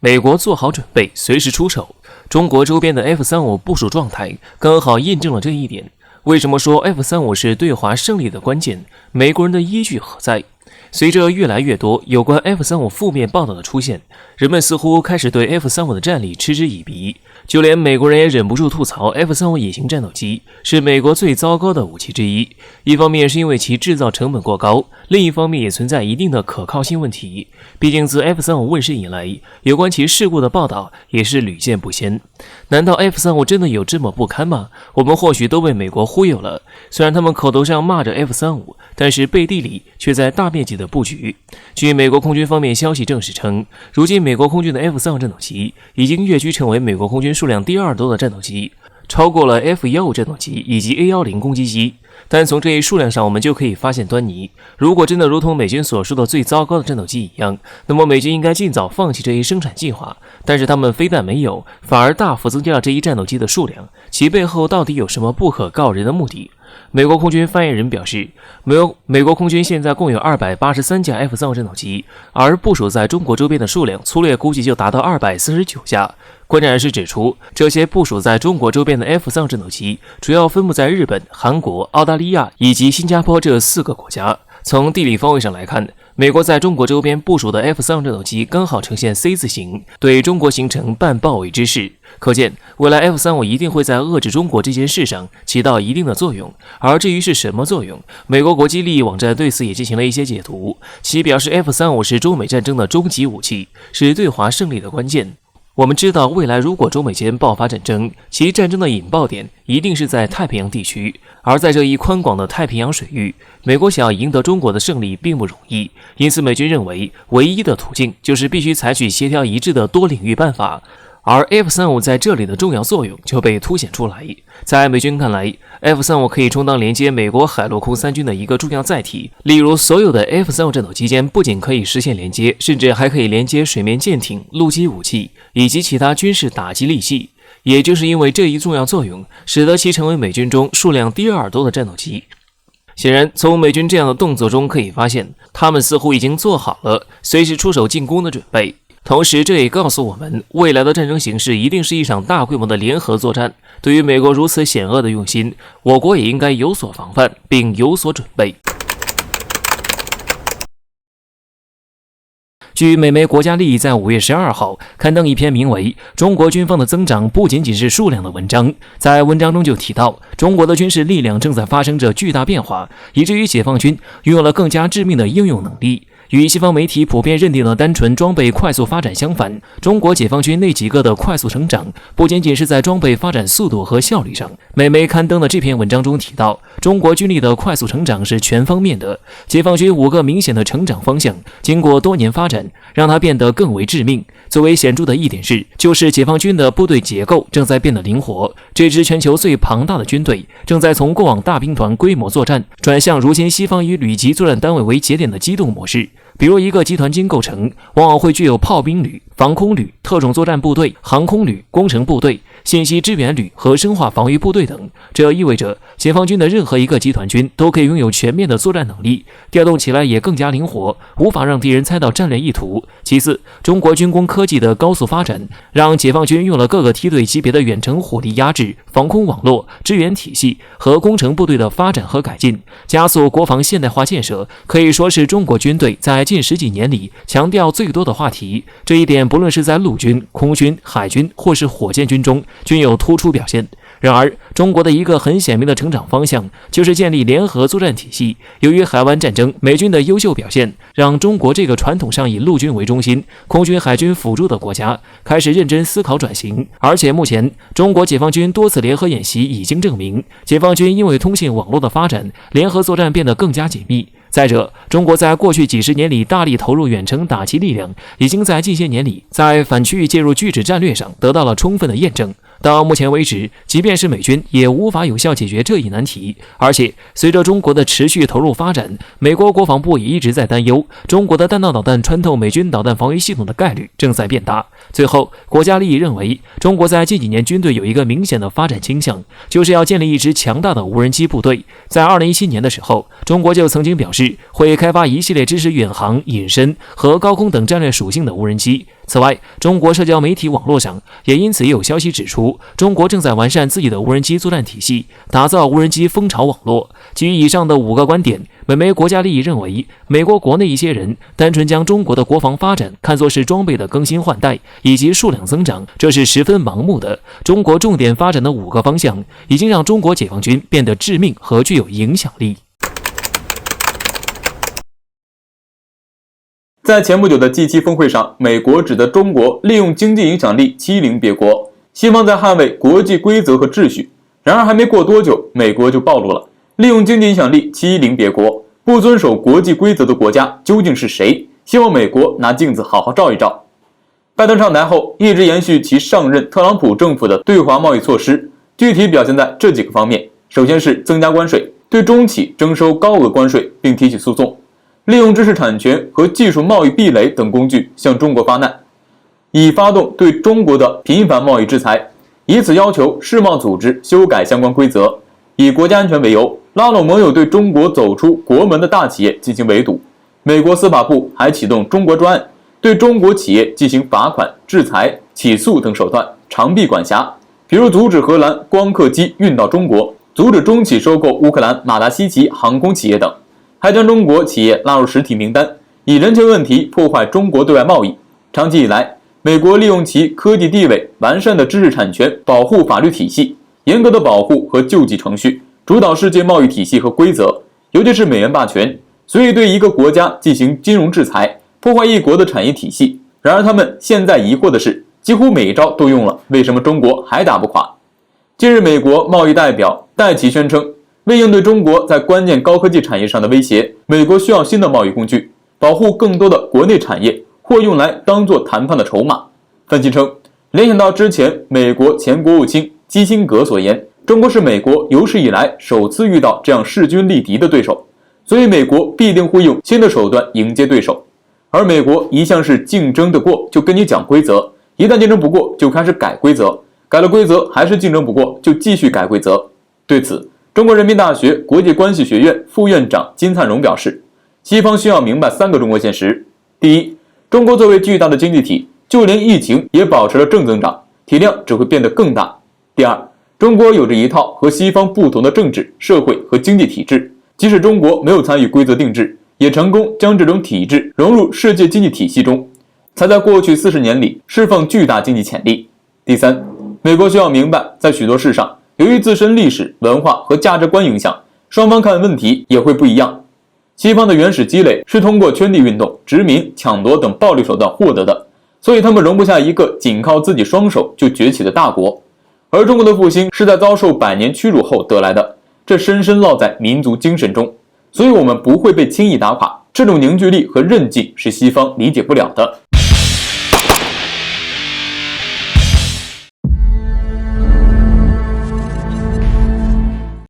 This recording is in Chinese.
美国做好准备，随时出手。中国周边的 F-35部署状态刚好印证了这一点。为什么说 F-35是对华胜利的关键？美国人的依据何在？随着越来越多有关 F-35负面报道的出现，人们似乎开始对 F-35的战力嗤之以鼻。就连美国人也忍不住吐槽 F-35野型战斗机是美国最糟糕的武器之一。一方面是因为其制造成本过高，另一方面也存在一定的可靠性问题。毕竟自 F-35问世以来，有关其事故的报道也是屡见不鲜。难道 F-35真的有这么不堪吗？我们或许都被美国忽悠了。虽然他们口头上骂着 F-35，但是背地里却在大面积的布局。据美国空军方面消息证实称，如今美国空军的 F-35战斗机已经跃居成为美国空军数量第二多的战斗机，超过了 F-15战斗机以及 A-10攻击机。但从这一数量上，我们就可以发现端倪。如果真的如同美军所说的最糟糕的战斗机一样，那么美军应该尽早放弃这一生产计划。但是他们非但没有，反而大幅增加了这一战斗机的数量，其背后到底有什么不可告人的目的？美国空军发言人表示，美国空军现在共有283架 F-35战斗机，而部署在中国周边的数量粗略估计就达到249架。观察人士指出，这些部署在中国周边的 F-35战斗机主要分布在日本、韩国、澳大利亚以及新加坡这4个国家。从地理方位上来看，美国在中国周边部署的 F-35战斗机刚好呈现 C 字形，对中国形成半包围之势。可见，未来 F-35一定会在遏制中国这件事上起到一定的作用。而至于是什么作用，美国国际利益网站对此也进行了一些解读，其表示 F-35是中美战争的终极武器，是对华胜利的关键。我们知道，未来如果中美间爆发战争，其战争的引爆点一定是在太平洋地区，而在这一宽广的太平洋水域，美国想要赢得中国的胜利并不容易。因此，美军认为唯一的途径就是必须采取协调一致的多领域办法。而 F-35在这里的重要作用就被凸显出来。在美军看来， F-35可以充当连接美国海陆空三军的一个重要载体。例如，所有的 F-35战斗机间不仅可以实现连接，甚至还可以连接水面舰艇、陆基武器以及其他军事打击利器。也就是因为这一重要作用，使得其成为美军中数量第二多的战斗机。显然，从美军这样的动作中可以发现，他们似乎已经做好了随时出手进攻的准备。同时，这也告诉我们，未来的战争形势一定是一场大规模的联合作战。对于美国如此险恶的用心，我国也应该有所防范，并有所准备。据美媒国家利益在5月12号刊登一篇名为《中国军方的增长不仅仅是数量》的文章。在文章中就提到，中国的军事力量正在发生着巨大变化，以至于解放军拥有了更加致命的应用能力。与西方媒体普遍认定的单纯装备快速发展相反，中国解放军那几个的快速成长，不仅仅是在装备发展速度和效率上。美媒刊登的这篇文章中提到，中国军力的快速成长是全方面的，解放军5个明显的成长方向，经过多年发展，让它变得更为致命。最为显著的一点就是解放军的部队结构正在变得灵活，这支全球最庞大的军队正在从过往大兵团规模作战，转向如今西方以旅级作战单位为节点的机动模式。比如一个集团军构成往往会具有炮兵旅、防空旅、特种作战部队、航空旅、工程部队、信息支援旅和生化防御部队等。这意味着解放军的任何一个集团军都可以拥有全面的作战能力，调动起来也更加灵活，无法让敌人猜到战略意图。其次，中国军工科技的高速发展，让解放军用了各个梯队级别的远程火力压制、防空网络、支援体系和工程部队的发展和改进，加速国防现代化建设，可以说是中国军队在近10几年里强调最多的话题。这一点不论是在陆军、空军、海军或是火箭军中均有突出表现。然而，中国的一个很显明的成长方向就是建立联合作战体系。由于海湾战争美军的优秀表现，让中国这个传统上以陆军为中心、空军、海军辅助的国家开始认真思考转型。而且目前，中国解放军多次联合演习已经证明，解放军因为通信网络的发展，联合作战变得更加紧密。再者，中国在过去几十年里大力投入远程打击力量，已经在近些年里在反区域介入拒止战略上得到了充分的验证。到目前为止，即便是美军也无法有效解决这一难题。而且，随着中国的持续投入发展，美国国防部也一直在担忧中国的弹道导弹穿透美军导弹防御系统的概率正在变大。最后，国家利益认为，中国在近几年军队有一个明显的发展倾向，就是要建立一支强大的无人机部队。在2017年的时候，中国就曾经表示会开发一系列支持远航、隐身和高空等战略属性的无人机。此外，中国社交媒体网络上也因此有消息指出，中国正在完善自己的无人机作战体系，打造无人机蜂巢网络。基于以上的5个观点，美媒国家利益认为，美国国内一些人单纯将中国的国防发展看作是装备的更新换代以及数量增长，这是十分盲目的。中国重点发展的5个方向，已经让中国解放军变得致命和具有影响力。在前不久的 G7 峰会上，美国指责中国利用经济影响力欺凌别国，西方在捍卫国际规则和秩序。然而还没过多久，美国就暴露了利用经济影响力欺凌别国、不遵守国际规则的国家究竟是谁？希望美国拿镜子好好照一照。拜登上台后，一直延续其上任特朗普政府的对华贸易措施，具体表现在这几个方面。首先是增加关税，对中企征收高额关税并提起诉讼，利用知识产权和技术贸易壁垒等工具向中国发难，以发动对中国的频繁贸易制裁，以此要求世贸组织修改相关规则，以国家安全为由拉拢盟友对中国走出国门的大企业进行围堵。美国司法部还启动中国专案，对中国企业进行罚款、制裁、起诉等手段，长臂管辖，比如阻止荷兰光刻机运到中国，阻止中企收购乌克兰马达西奇航空企业等，还将中国企业纳入实体名单，以人权问题破坏中国对外贸易。长期以来，美国利用其科技地位、完善的知识产权保护法律体系、严格的保护和救济程序，主导世界贸易体系和规则，尤其是美元霸权，所以对一个国家进行金融制裁，破坏一国的产业体系。然而他们现在疑惑的是，几乎每一招都用了，为什么中国还打不垮？近日，美国贸易代表戴奇宣称，为应对中国在关键高科技产业上的威胁，美国需要新的贸易工具，保护更多的国内产业，或用来当作谈判的筹码。分析称，联想到之前美国前国务卿基辛格所言，中国是美国有史以来首次遇到这样势均力敌的对手，所以美国必定会用新的手段迎接对手。而美国一向是竞争得过就跟你讲规则，一旦竞争不过就开始改规则，改了规则还是竞争不过就继续改规则。对此，中国人民大学国际关系学院副院长金灿荣表示，西方需要明白3个中国现实。第一，中国作为巨大的经济体，就连疫情也保持了正增长，体量只会变得更大。第二，中国有着一套和西方不同的政治、社会和经济体制，即使中国没有参与规则定制，也成功将这种体制融入世界经济体系中，才在过去40年里释放巨大经济潜力。第三，美国需要明白，在许多事上，由于自身历史、文化和价值观影响，双方看问题也会不一样。西方的原始积累是通过圈地运动、殖民、抢夺等暴力手段获得的，所以他们容不下一个仅靠自己双手就崛起的大国。而中国的复兴是在遭受100年屈辱后得来的，这深深烙在民族精神中，所以我们不会被轻易打垮。这种凝聚力和韧劲是西方理解不了的。